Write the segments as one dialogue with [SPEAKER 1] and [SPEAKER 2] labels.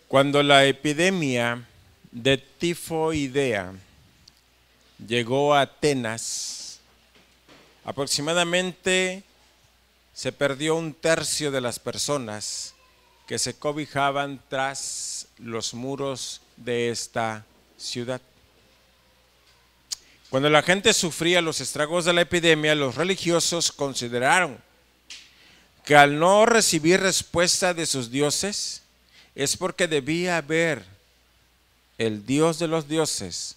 [SPEAKER 1] Cuando la epidemia de tifoidea llegó a Atenas, aproximadamente se perdió un tercio de las personas que se cobijaban tras los muros de esta ciudad. Cuando la gente sufría los estragos de la epidemia, los religiosos consideraron que al no recibir respuesta de sus dioses, es porque debía haber el Dios de los dioses,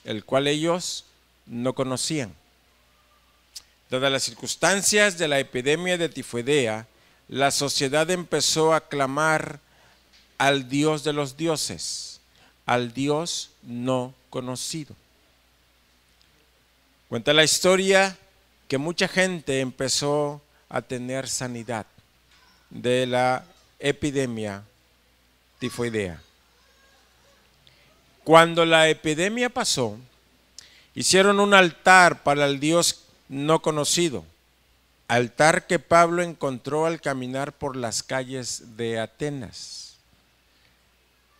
[SPEAKER 1] el cual ellos no conocían. Dadas las circunstancias de la epidemia de tifoidea, la sociedad empezó a clamar al Dios de los dioses, al Dios no conocido. Cuenta la historia que mucha gente empezó a tener sanidad de la epidemia tifoidea. Cuando la epidemia pasó, hicieron un altar para el Dios no conocido, altar que Pablo encontró al caminar por las calles de Atenas.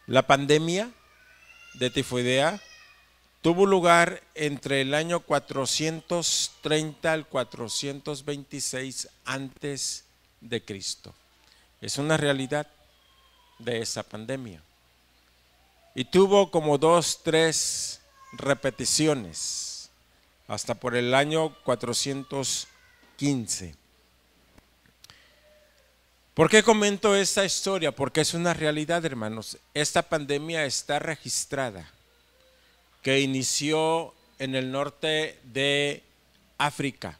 [SPEAKER 1] La pandemia de tifoidea tuvo lugar entre el año 430 al 426 antes de Cristo. Es una realidad de esa pandemia. Y tuvo como 2, 3 repeticiones hasta por el año 415. ¿Por qué comento esta historia? Porque es una realidad, hermanos. Esta pandemia está registrada, que inició en el norte de África.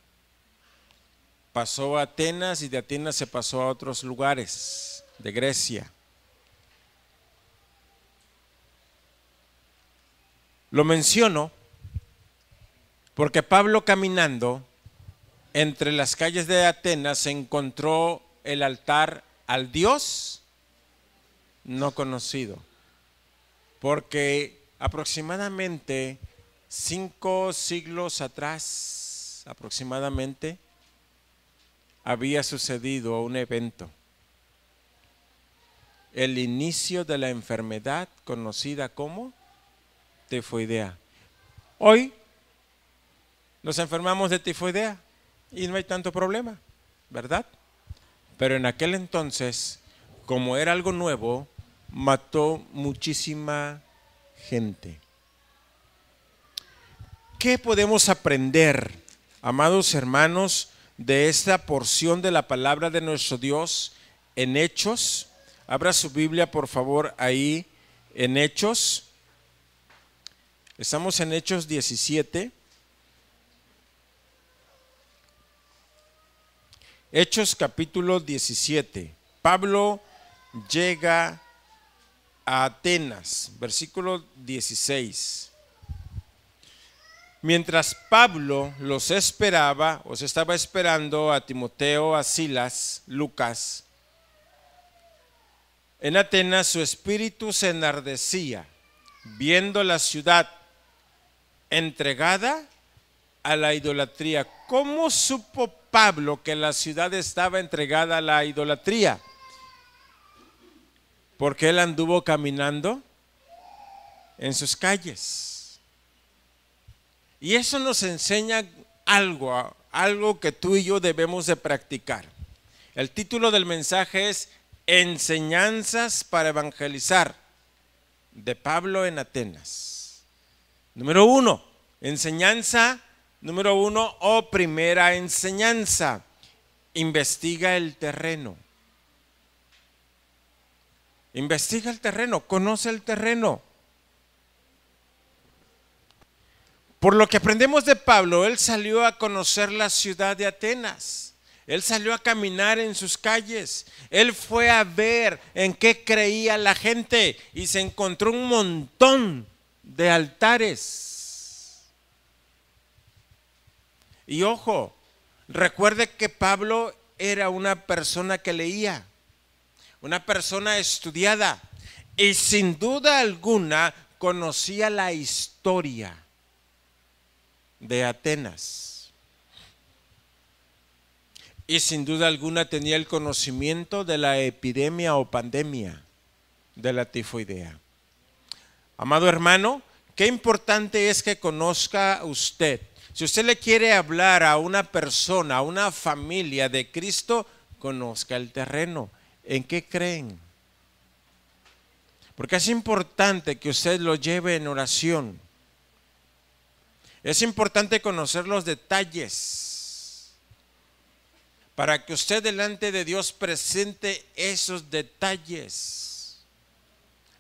[SPEAKER 1] Pasó a Atenas y de Atenas se pasó a otros lugares de Grecia. Lo menciono porque Pablo, caminando entre las calles de Atenas, encontró el altar al Dios no conocido, porque aproximadamente 5 siglos atrás, aproximadamente, había sucedido un evento, el inicio de la enfermedad conocida como tifoidea. Hoy nos enfermamos de tifoidea y no hay tanto problema, ¿verdad? Pero en aquel entonces, como era algo nuevo, mató muchísima gente. ¿Qué podemos aprender, amados hermanos, de esta porción de la palabra de nuestro Dios en Hechos? Abra su Biblia, por favor, ahí en Hechos. Estamos en Hechos 17. Hechos capítulo 17. Pablo llega a Atenas, versículo 16. Mientras Pablo los esperaba, o se estaba esperando a Timoteo, a Silas, Lucas, en Atenas su espíritu se enardecía, viendo la ciudad entregada a la idolatría. ¿Cómo supo Pablo que la ciudad estaba entregada a la idolatría? Porque él anduvo caminando en sus calles. Y eso nos enseña algo que tú y yo debemos de practicar. El título del mensaje es Enseñanzas para evangelizar, de Pablo en Atenas. Número 1, enseñanza número 1 o primera enseñanza: investiga el terreno. Investiga el terreno, conoce el terreno. Por lo que aprendemos de Pablo, él salió a conocer la ciudad de Atenas. Él salió a caminar en sus calles. Él fue a ver en qué creía la gente y se encontró un montón de altares. Y ojo, recuerde que Pablo era una persona que leía, una persona estudiada y sin duda alguna conocía la historia de Atenas. Y sin duda alguna tenía el conocimiento de la epidemia o pandemia. de la tifoidea. Amado hermano, qué importante es que conozca usted. Si usted le quiere hablar a una persona, a una familia de Cristo, conozca el terreno. ¿En qué creen? Porque es importante que usted lo lleve en oración. Es importante conocer los detalles para que usted delante de Dios presente esos detalles.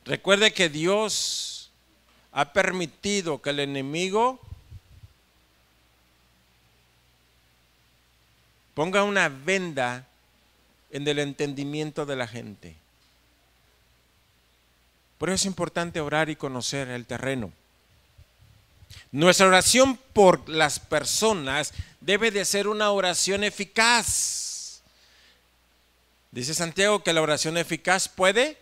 [SPEAKER 1] Recuerde que Dios ha permitido que el enemigo ponga una venda en el entendimiento de la gente. Por eso es importante orar y conocer el terreno. Nuestra oración por las personas debe de ser una oración eficaz. Dice Santiago que la oración eficaz puede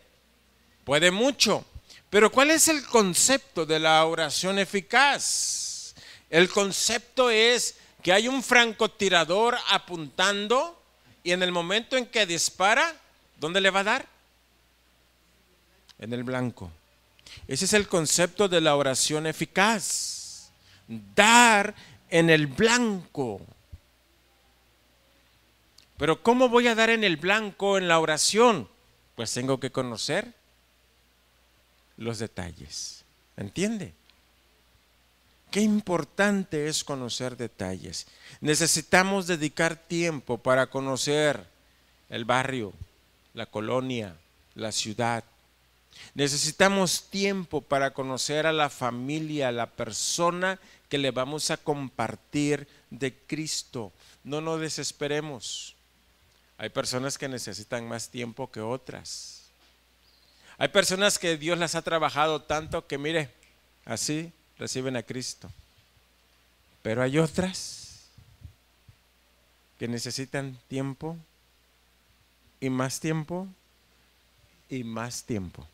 [SPEAKER 1] mucho. Pero ¿cuál es el concepto de la oración eficaz? El concepto es que hay un francotirador apuntando y en el momento en que dispara, ¿dónde le va a dar? En el blanco. Ese es el concepto de la oración eficaz. Dar en el blanco. Pero ¿cómo voy a dar en el blanco en la oración? Pues tengo que conocer los detalles. ¿Entiende? Qué importante es conocer detalles. Necesitamos dedicar tiempo para conocer el barrio, la colonia, la ciudad. Necesitamos tiempo para conocer a la familia, a la persona que le vamos a compartir de Cristo. No nos desesperemos. Hay personas que necesitan más tiempo que otras. Hay personas que Dios las ha trabajado tanto que mire, así reciben a Cristo. Pero hay otras que necesitan tiempo y más tiempo y más tiempo.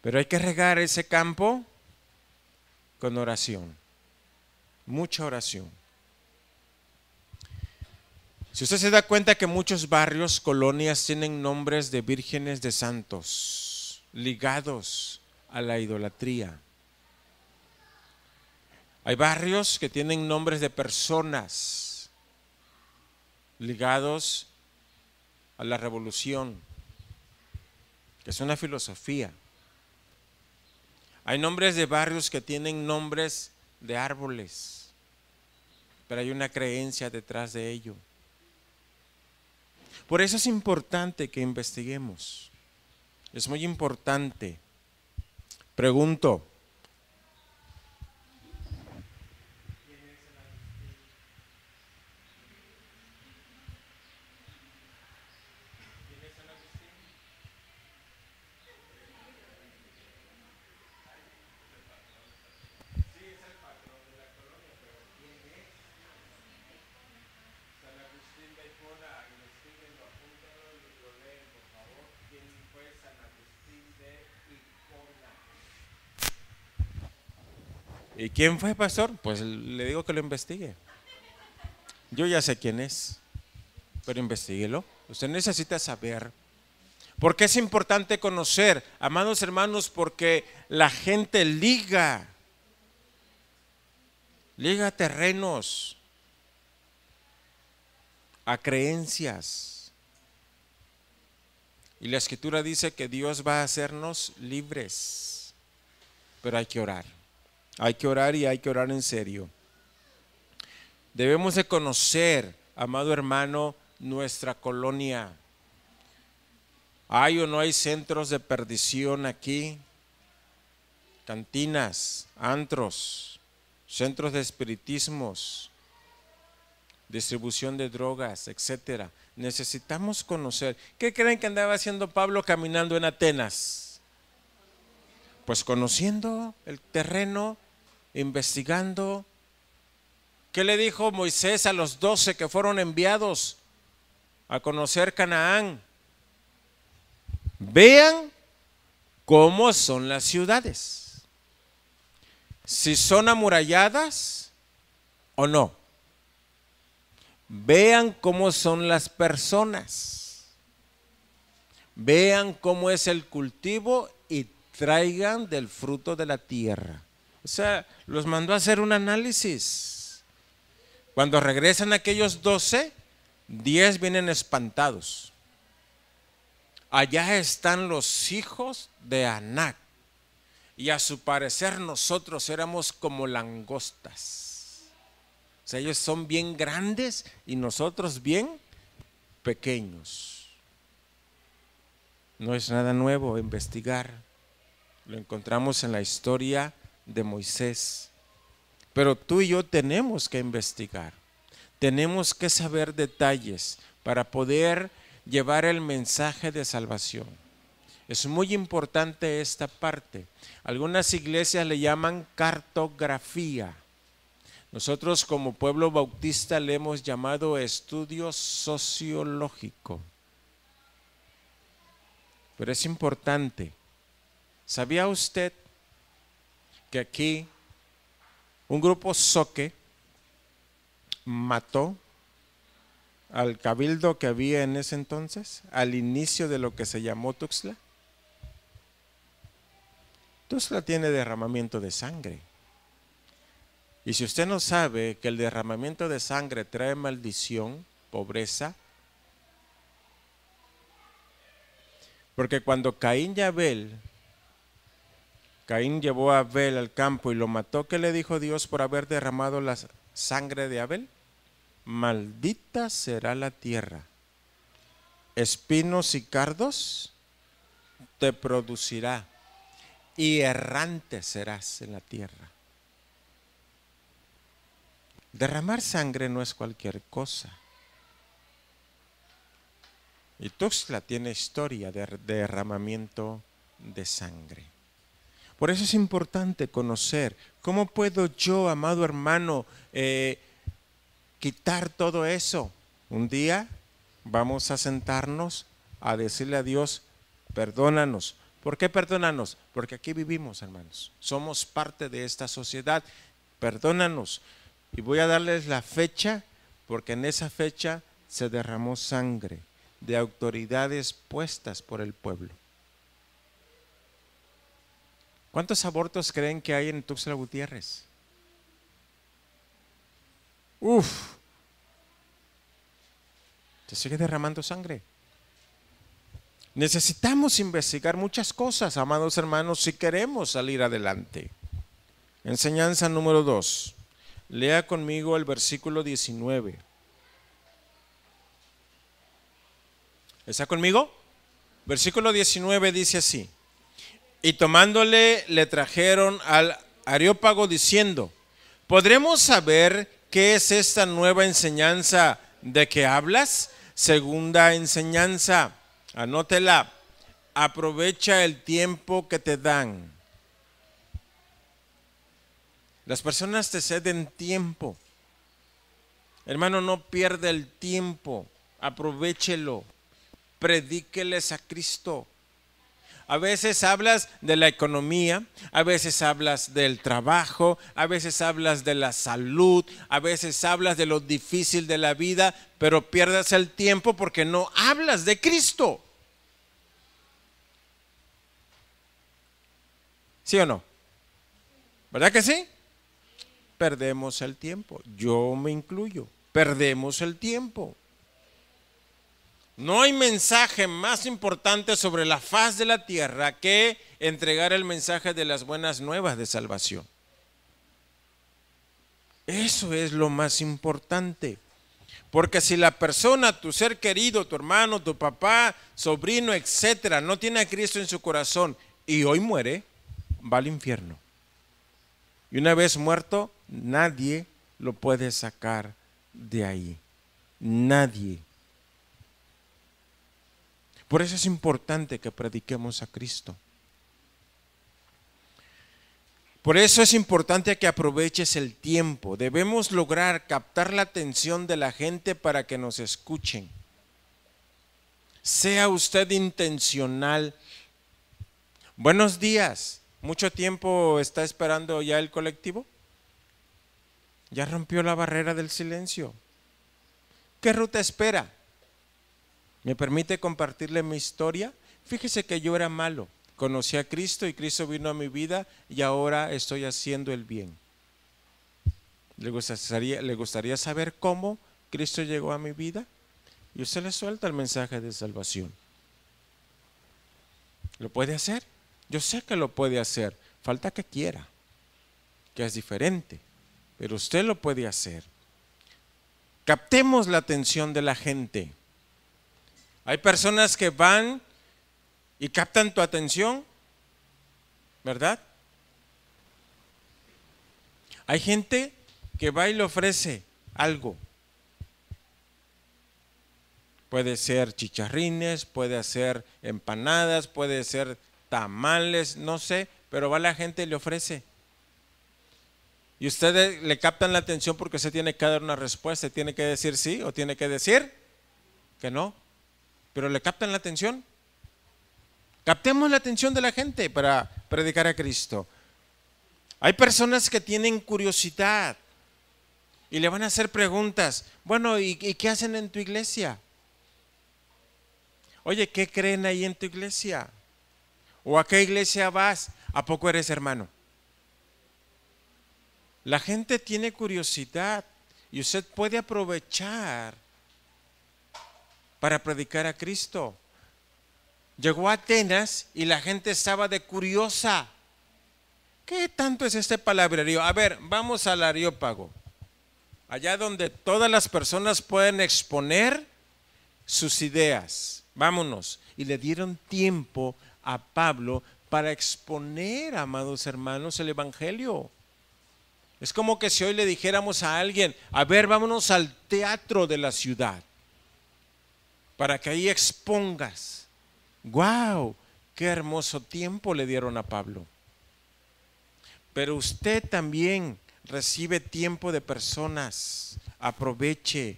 [SPEAKER 1] Pero hay que regar ese campo con oración, mucha oración. Si usted se da cuenta que muchos barrios, colonias tienen nombres de vírgenes de santos ligados a la idolatría. Hay barrios que tienen nombres de personas ligados a la revolución, que es una filosofía. Hay nombres de barrios que tienen nombres de árboles, pero hay una creencia detrás de ello. Por eso es importante que investiguemos. Es muy importante. Pregunto, ¿y quién fue, pastor? Pues le digo que lo investigue. Yo ya sé quién es, pero investíguelo. Usted necesita saber. ¿Por qué es importante conocer? Amados hermanos, porque la gente liga terrenos a creencias. Y la Escritura dice que Dios va a hacernos libres, pero hay que orar. Hay que orar y hay que orar en serio. Debemos de conocer, amado hermano, nuestra colonia. ¿Hay o no hay centros de perdición aquí? Cantinas, antros, centros de espiritismos, distribución de drogas, etcétera. Necesitamos conocer. ¿Qué creen que andaba haciendo Pablo caminando en Atenas? Pues conociendo el terreno, investigando. ¿Qué le dijo Moisés a los 12 que fueron enviados a conocer Canaán? Vean cómo son las ciudades, si son amuralladas o no. Vean cómo son las personas. vean cómo es el cultivo y traigan del fruto de la tierra. O sea, los mandó a hacer un análisis. Cuando regresan aquellos 12, 10 vienen espantados. Allá están los hijos de Anac, y a su parecer nosotros éramos como langostas. O sea, ellos son bien grandes y nosotros bien pequeños. No es nada nuevo investigar. Lo encontramos en la historia de Moisés. Pero tú y yo tenemos que investigar. Tenemos que saber detalles para poder llevar el mensaje de salvación. Es muy importante esta parte. Algunas iglesias le llaman cartografía. Nosotros como pueblo bautista le hemos llamado estudio sociológico. Pero es importante. ¿Sabía usted que aquí un grupo zoque mató al cabildo que había en ese entonces, al inicio de lo que se llamó Tuxtla? Tuxtla tiene derramamiento de sangre. Y si usted no sabe que el derramamiento de sangre trae maldición, pobreza, porque cuando Caín llevó a Abel al campo y lo mató, ¿qué le dijo Dios por haber derramado la sangre de Abel? Maldita será la tierra, espinos y cardos te producirá, y errante serás en la tierra. Derramar sangre no es cualquier cosa. Y Tuxtla tiene historia de derramamiento de sangre. Por eso es importante conocer cómo puedo yo, amado hermano, quitar todo eso. Un día vamos a sentarnos a decirle a Dios, perdónanos. ¿Por qué perdónanos? Porque aquí vivimos, hermanos. Somos parte de esta sociedad. Perdónanos. Y voy a darles la fecha, porque en esa fecha se derramó sangre de autoridades puestas por el pueblo. ¿Cuántos abortos creen que hay en Tuxtla Gutiérrez? Se sigue derramando sangre. Necesitamos investigar muchas cosas, amados hermanos, si queremos salir adelante. Enseñanza número 2. Lea conmigo el versículo 19. ¿Está conmigo? Versículo 19 dice así: y tomándole le trajeron al Areópago diciendo, ¿podremos saber qué es esta nueva enseñanza de que hablas? Segunda enseñanza, anótela, aprovecha el tiempo que te dan. Las personas te ceden tiempo. Hermano, no pierda el tiempo, aprovéchelo, predíqueles a Cristo. A veces hablas de la economía, a veces hablas del trabajo, a veces hablas de la salud, a veces hablas de lo difícil de la vida, pero pierdas el tiempo porque no hablas de Cristo. ¿Sí o no? ¿Verdad que sí? Perdemos el tiempo, yo me incluyo, perdemos el tiempo. No hay mensaje más importante sobre la faz de la tierra que entregar el mensaje de las buenas nuevas de salvación. Eso es lo más importante. Porque si la persona, tu ser querido, tu hermano, tu papá, sobrino, etcétera, no tiene a Cristo en su corazón y hoy muere, va al infierno. Y una vez muerto, nadie lo puede sacar de ahí. Nadie. Por eso es importante que prediquemos a Cristo. Por eso es importante que aproveches el tiempo. Debemos lograr captar la atención de la gente para que nos escuchen. Sea usted intencional. Buenos días. ¿Mucho tiempo está esperando ya el colectivo? Ya rompió la barrera del silencio. ¿Qué ruta espera? ¿Me permite compartirle mi historia? fíjese que yo era malo, conocí a Cristo y Cristo vino a mi vida y ahora estoy haciendo el bien. ¿Le gustaría saber cómo Cristo llegó a mi vida? Y usted le suelta el mensaje de salvación. ¿Lo puede hacer? Yo sé que lo puede hacer, falta que quiera, que es diferente, pero usted lo puede hacer. Captemos la atención de la gente. Hay personas que van y captan tu atención, ¿verdad? Hay gente que va y le ofrece algo. Puede ser chicharrines, puede ser empanadas, puede ser tamales, no sé, pero va la gente y le ofrece. Y ustedes le captan la atención porque usted tiene que dar una respuesta, tiene que decir sí o tiene que decir que no, pero le captan la atención. Captemos la atención de la gente para predicar a Cristo. Hay personas que tienen curiosidad y le van a hacer preguntas. Bueno, ¿y qué hacen en tu iglesia? Oye, ¿qué creen ahí en tu iglesia? ¿O a qué iglesia vas? ¿A poco eres hermano? La gente tiene curiosidad y usted puede aprovechar para predicar a Cristo. Llegó a Atenas y la gente estaba de curiosa. ¿Qué tanto es este palabrerío? A ver, vamos al Areópago, allá donde todas las personas pueden exponer sus ideas. Vámonos. Y le dieron tiempo a Pablo para exponer, amados hermanos, el evangelio. Es como que si hoy le dijéramos a alguien, a ver, vámonos al teatro de la ciudad, para que ahí expongas. ¡Guau! ¡Qué hermoso tiempo le dieron a Pablo! Pero usted también recibe tiempo de personas. Aproveche.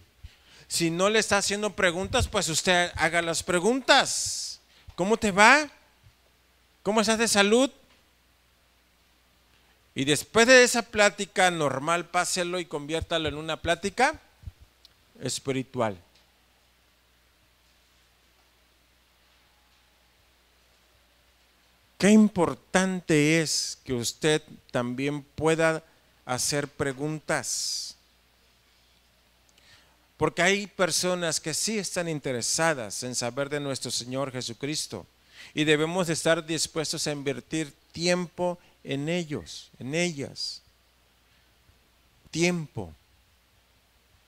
[SPEAKER 1] Si no le está haciendo preguntas, pues usted haga las preguntas. ¿Cómo te va? ¿Cómo estás de salud? Y después de esa plática normal, páselo y conviértalo en una plática espiritual. Qué importante es que usted también pueda hacer preguntas. Porque hay personas que sí están interesadas en saber de nuestro Señor Jesucristo y debemos de estar dispuestos a invertir tiempo en ellos, en ellas. Tiempo.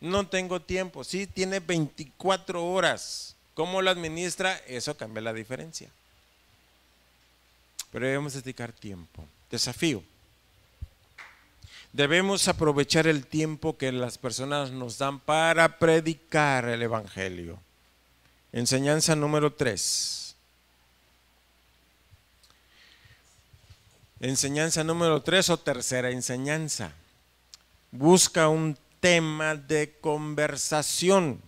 [SPEAKER 1] No tengo tiempo. Sí, tiene 24 horas. ¿Cómo lo administra? Eso cambia la diferencia. Pero debemos dedicar tiempo. Desafío. Debemos aprovechar el tiempo que las personas nos dan para predicar el evangelio. Enseñanza número 3. Enseñanza número 3 o tercera enseñanza. Busca un tema de conversación.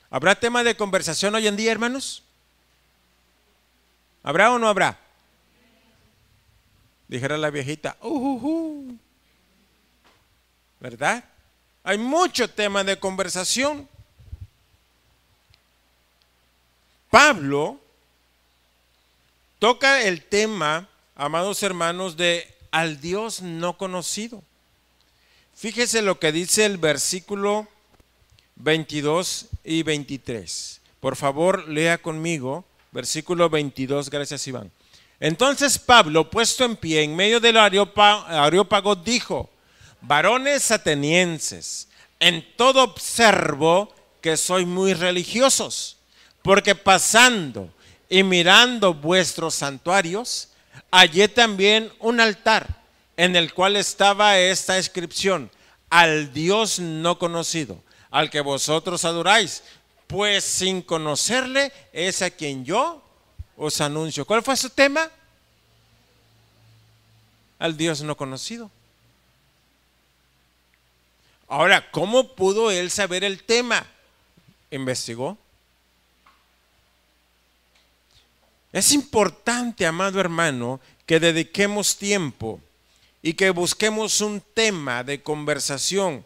[SPEAKER 1] ¿Habrá tema de conversación hoy en día, hermanos? ¿Habrá o no habrá? Dijera la viejita, ¿verdad? Hay mucho tema de conversación. Pablo toca el tema, amados hermanos, de al Dios no conocido. Fíjese lo que dice el versículo 22 y 23. Por favor, lea conmigo, versículo 22, gracias Iván. Entonces Pablo, puesto en pie en medio del Areópago, dijo: varones atenienses, en todo observo que sois muy religiosos, porque pasando y mirando vuestros santuarios, hallé también un altar en el cual estaba esta inscripción: al Dios no conocido, al que vosotros adoráis, pues sin conocerle es a quien yo os anuncio. ¿Cuál fue su tema? Al Dios no conocido. Ahora, ¿cómo pudo él saber el tema? Investigó. Es importante, amado hermano, que dediquemos tiempo y que busquemos un tema de conversación.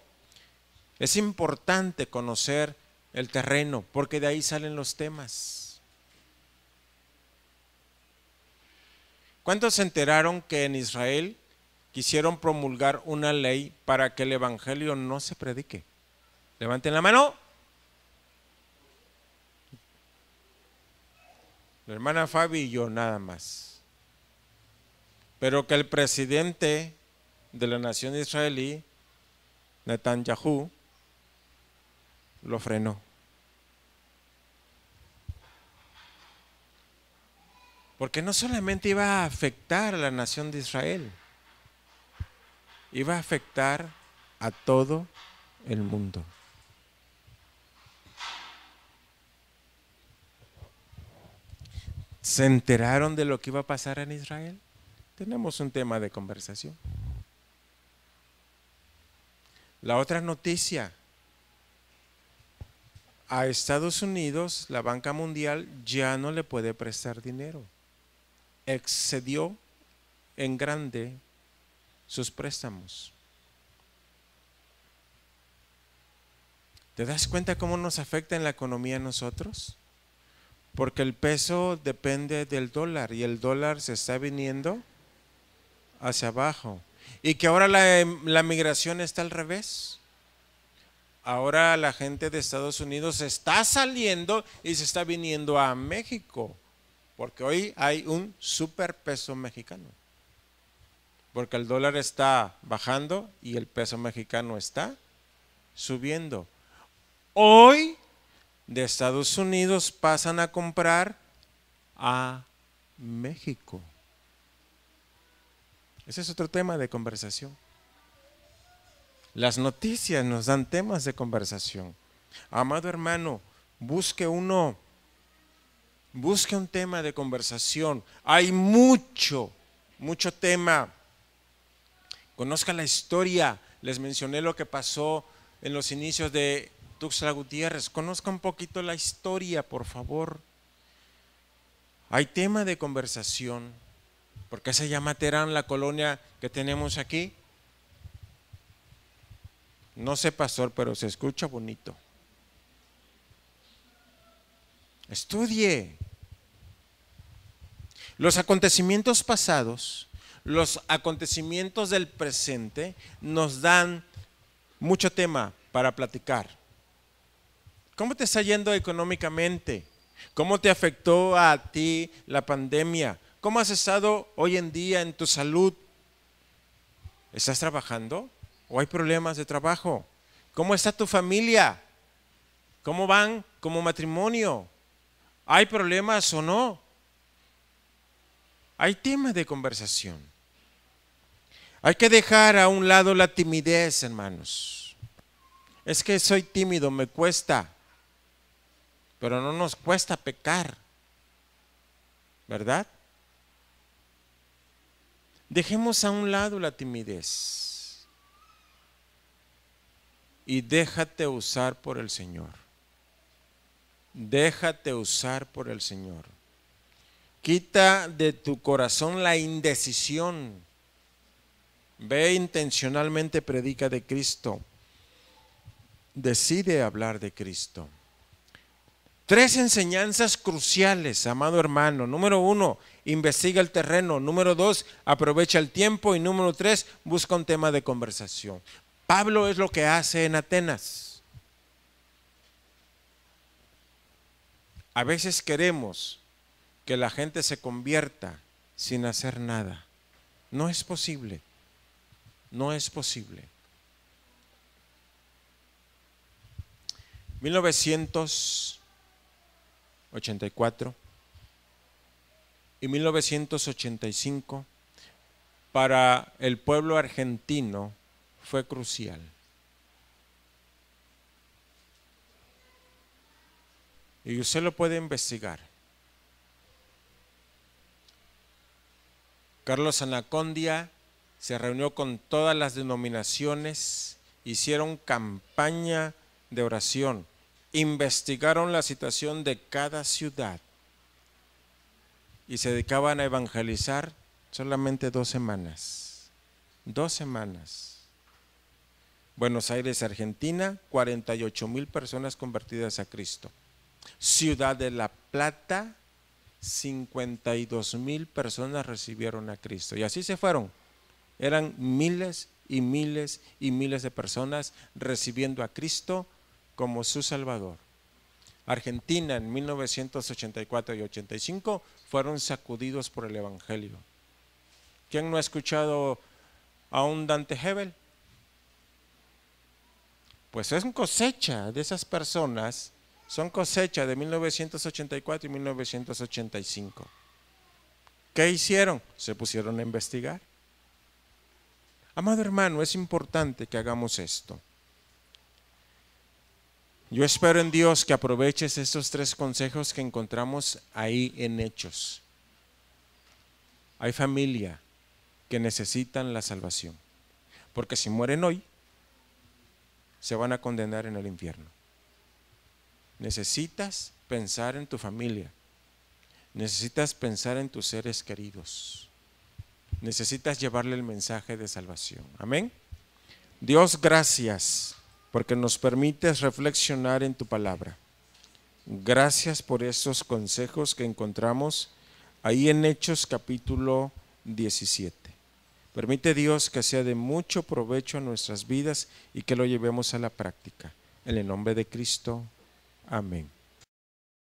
[SPEAKER 1] Es importante conocer el terreno, porque de ahí salen los temas. ¿Cuántos se enteraron que en Israel quisieron promulgar una ley para que el evangelio no se predique? Levanten la mano. La hermana Fabi y yo nada más. Pero que el presidente de la nación israelí, Netanyahu, lo frenó. Porque no solamente iba a afectar a la nación de Israel, iba a afectar a todo el mundo. ¿Se enteraron de lo que iba a pasar en Israel? Tenemos un tema de conversación. La otra noticia: a Estados Unidos la banca mundial ya no le puede prestar dinero. Excedió en grande sus préstamos. ¿Te das cuenta cómo nos afecta en la economía a nosotros? Porque el peso depende del dólar y el dólar se está viniendo hacia abajo. Y que ahora la migración está al revés. Ahora la gente de Estados Unidos está saliendo y se está viniendo a México. Porque hoy hay un superpeso mexicano. Porque el dólar está bajando y el peso mexicano está subiendo. Hoy de Estados Unidos pasan a comprar a México. Ese es otro tema de conversación. Las noticias nos dan temas de conversación. Amado hermano, busque un tema de conversación. Hay mucho tema. Conozca la historia. Les mencioné lo que pasó en los inicios de Tuxtla Gutiérrez. Conozca un poquito la historia, por favor. Hay tema de conversación. ¿Por qué se llama Terán la colonia que tenemos aquí? No sé, pastor, pero se escucha bonito. Estudie. Los acontecimientos pasados, los acontecimientos del presente nos dan mucho tema para platicar. ¿Cómo te está yendo económicamente? ¿Cómo te afectó a ti la pandemia? ¿Cómo has estado hoy en día en tu salud? ¿Estás trabajando o hay problemas de trabajo? ¿Cómo está tu familia? ¿Cómo van como matrimonio? ¿Hay problemas o no? Hay temas de conversación. Hay que dejar a un lado la timidez, hermanos. Es que soy tímido, me cuesta. Pero no nos cuesta pecar, ¿verdad? Dejemos a un lado la timidez y déjate usar por el Señor. Déjate usar por el Señor. Quita de tu corazón la indecisión. Ve intencionalmente, predica de Cristo. Decide hablar de Cristo. 3 enseñanzas cruciales, amado hermano. Número 1, investiga el terreno. Número 2, aprovecha el tiempo. Y número 3, busca un tema de conversación. Pablo es lo que hace en Atenas. A veces queremos que la gente se convierta sin hacer nada. No es posible. No es posible. 1984 y 1985 para el pueblo argentino fue crucial. Y usted lo puede investigar. Carlos Anacondia se reunió con todas las denominaciones, hicieron campaña de oración, investigaron la situación de cada ciudad y se dedicaban a evangelizar solamente 2 semanas. 2 semanas. Buenos Aires, Argentina, 48,000 personas convertidas a Cristo. Ciudad de La Plata, 52,000 personas recibieron a Cristo. Y así se fueron. Eran miles y miles y miles de personas recibiendo a Cristo como su Salvador. Argentina en 1984 y 85 fueron sacudidos por el Evangelio. ¿Quién no ha escuchado a un Dante Hebel? Pues es cosecha de esas personas, son cosecha de 1984 y 1985. ¿Qué hicieron? Se pusieron a investigar. Amado hermano, es importante que hagamos esto. Yo espero en Dios que aproveches estos 3 consejos que encontramos ahí en Hechos. Hay familia que necesitan la salvación, porque si mueren hoy, se van a condenar en el infierno. Necesitas pensar en tu familia, necesitas pensar en tus seres queridos, necesitas llevarle el mensaje de salvación. Amén. Dios, gracias porque nos permites reflexionar en tu palabra. Gracias por estos consejos que encontramos ahí en Hechos capítulo 17. Permite, Dios, que sea de mucho provecho a nuestras vidas y que lo llevemos a la práctica. En el nombre de Cristo. Amén.